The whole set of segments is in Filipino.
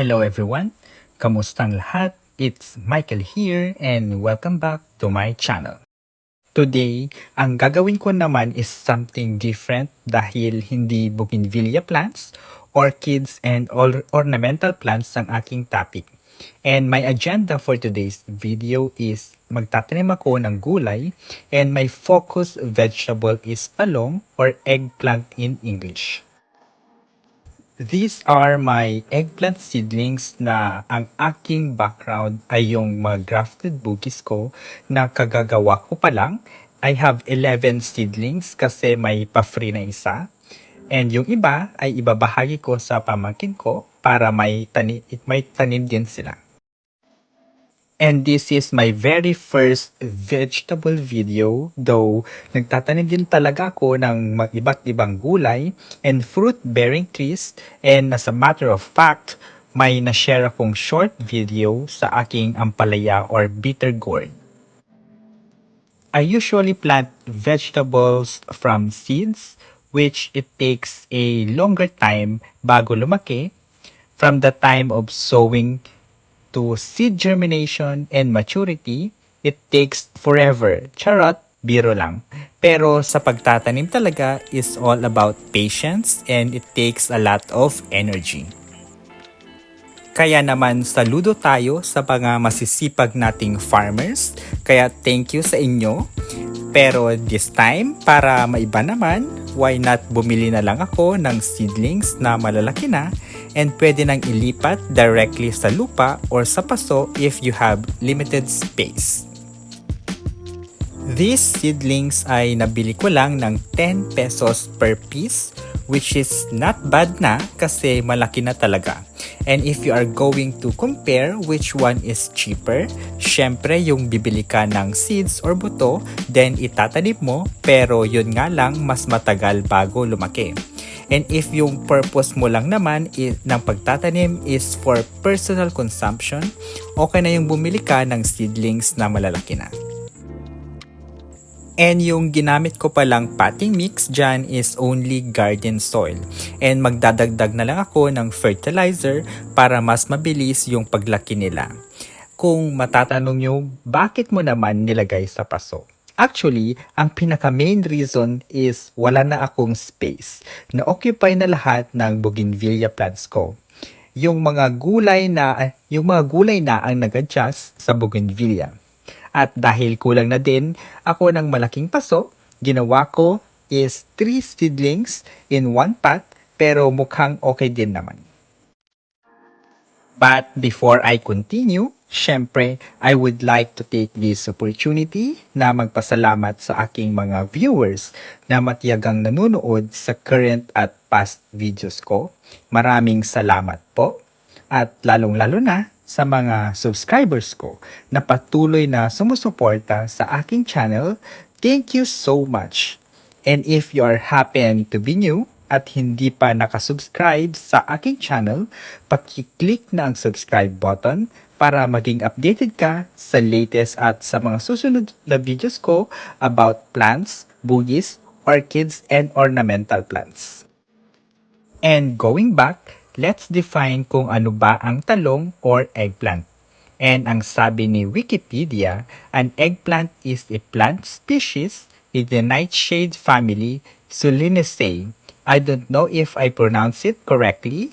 Hello everyone! Kamustang lahat? It's Michael here and welcome back to my channel. Today, ang gagawin ko naman is something different dahil hindi bougainvillea plants, orchids, and ornamental plants ang aking topic. And my agenda for today's video is magtatanim ako ng gulay and my focus vegetable is palong or eggplant in English. These are my eggplant seedlings na ang aking background ay yung mga grafted bugis ko na kagagawa ko pa lang. I have 11 seedlings kasi may pa-free na isa. And yung iba ay ibabahagi ko sa pamangkin ko para may tanim din sila. And this is my very first vegetable video, though nagtatanim din talaga ako ng iba't ibang gulay and fruit-bearing trees. And as a matter of fact, may na-share akong short video sa aking ampalaya or bitter gourd. I usually plant vegetables from seeds, which it takes a longer time bago lumaki from the time of sowing to seed germination and maturity. It takes forever. Charot, biro lang. Pero sa pagtatanim talaga is all about patience and it takes a lot of energy. Kaya naman saludo tayo sa mga masisipag nating farmers. Kaya thank you sa inyo. Pero this time, para maiba naman, why not bumili na lang ako ng seedlings na malalaki na and pwede nang ilipat directly sa lupa or sa paso if you have limited space. These seedlings ay nabili ko lang ng 10 pesos per piece, which is not bad na kasi malaki na talaga. And if you are going to compare which one is cheaper, syempre yung bibili ka ng seeds or buto, then itatanim mo, pero yun nga lang mas matagal bago lumaki. And if yung purpose mo lang naman ng pagtatanim is for personal consumption, okay na yung bumili ka ng seedlings na malalaki na. And yung ginamit ko palang potting mix dyan is only garden soil. And magdadagdag na lang ako ng fertilizer para mas mabilis yung paglaki nila. Kung matatanong nyo, bakit mo naman nilagay sa paso? Actually, ang pinaka-main reason is wala na akong space. Na-occupy na lahat ng bougainvillea plants ko. Yung mga gulay na ang nag-adjust sa bougainvillea. At dahil kulang na din ako ng malaking paso, ginawa ko is 3 seedlings in 1 pot pero mukhang okay din naman. But before I continue, syempre, I would like to take this opportunity na magpasalamat sa aking mga viewers na matiyagang nanonood sa current at past videos ko. Maraming salamat po. At lalong-lalo na sa mga subscribers ko na patuloy na sumusuporta sa aking channel. Thank you so much. And if you are happen to be new at hindi pa nakasubscribe sa aking channel, paki-click na ang subscribe button para maging updated ka sa latest at sa mga susunod na videos ko about plants, bugis, orchids, and ornamental plants. And going back, let's define kung ano ba ang talong or eggplant. And ang sabi ni Wikipedia, an eggplant is a plant species in the nightshade family Solanaceae. I don't know if I pronounce it correctly.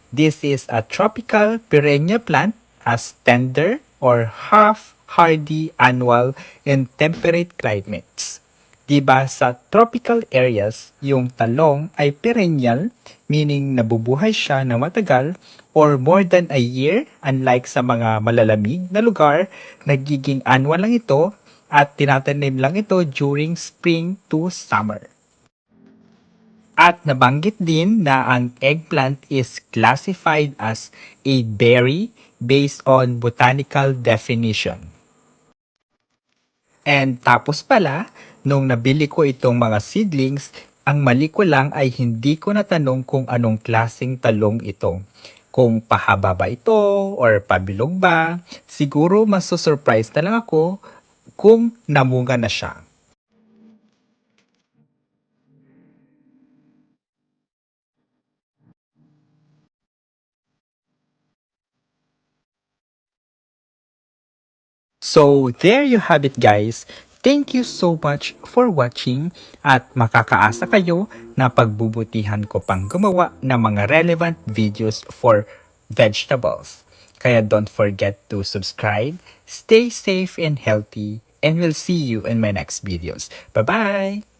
This is a tropical perennial plant as tender or half-hardy annual in temperate climates. Diba sa tropical areas, yung talong ay perennial, meaning nabubuhay siya na matagal or more than a year, unlike sa mga malalamig na lugar, nagiging annual lang ito at tinatanim lang ito during spring to summer. At nabanggit din na ang eggplant is classified as a berry based on botanical definition. And tapos pala, nung nabili ko itong mga seedlings, ang mali ko lang ay hindi ko natanong kung anong klaseng talong ito. Kung pahaba ba ito or pabilog ba, siguro masusurprise na lang ako kung namunga na siya. So, there you have it guys. Thank you so much for watching at makakaasa kayo na pagbubutihan ko pang gumawa ng mga relevant videos for vegetables. Kaya don't forget to subscribe, stay safe and healthy, and we'll see you in my next videos. Bye-bye!